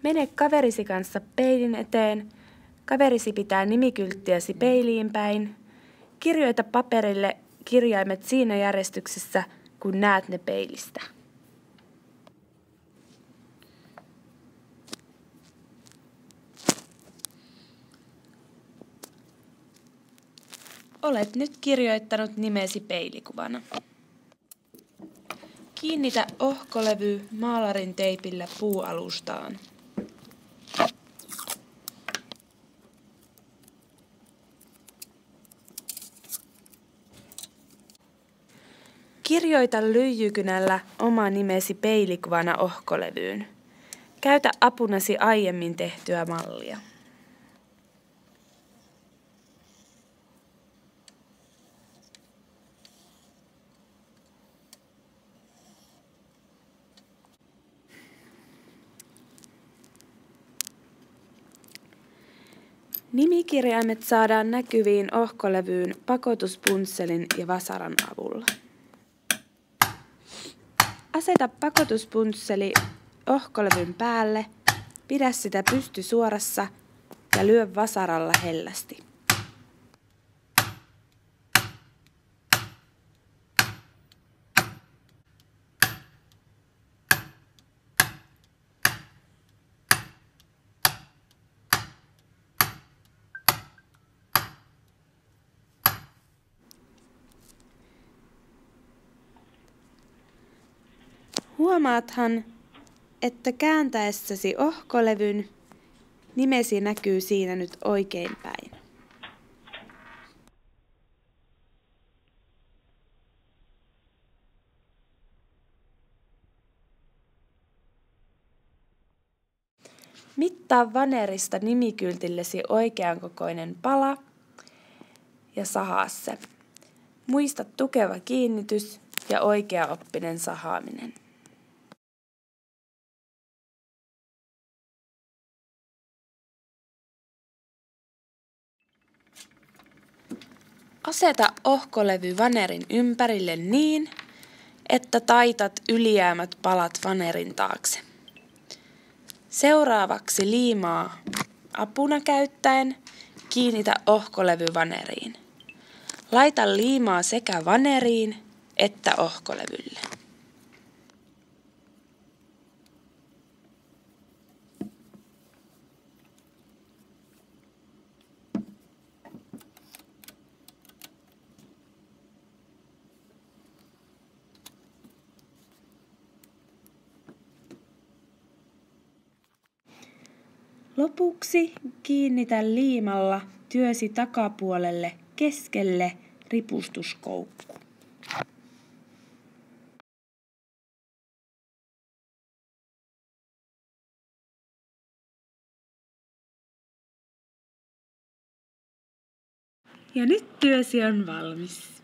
Mene kaverisi kanssa peilin eteen. Kaverisi pitää nimikylttiäsi peiliin päin. Kirjoita paperille kirjaimet siinä järjestyksessä, kun näet ne peilistä. Olet nyt kirjoittanut nimesi peilikuvana. Kiinnitä ohkolevy maalarin teipillä puualustaan. Kirjoita lyijykynällä oma nimesi peilikuvana ohkolevyyn. Käytä apunasi aiemmin tehtyä mallia. Nimikirjaimet saadaan näkyviin ohkolevyyn pakotuspunsselin ja vasaran avulla. Aseta pakotuspunsseli ohkolevyn päälle, pidä sitä pystysuorassa ja lyö vasaralla hellästi. Huomaathan, että kääntäessäsi ohkolevyn nimesi näkyy siinä nyt oikein päin. Mittaa vanerista nimikyltillesi oikean kokoinen pala ja sahaa se. Muista tukeva kiinnitys ja oikeaoppinen sahaaminen. Aseta ohkolevy vanerin ympärille niin, että taitat ylijäämät palat vanerin taakse. Seuraavaksi liimaa apuna käyttäen kiinnitä ohkolevy vaneriin. Laita liimaa sekä vaneriin että ohkolevylle. Lopuksi kiinnitä liimalla työsi takapuolelle keskelle ripustuskoukku. Ja nyt työsi on valmis.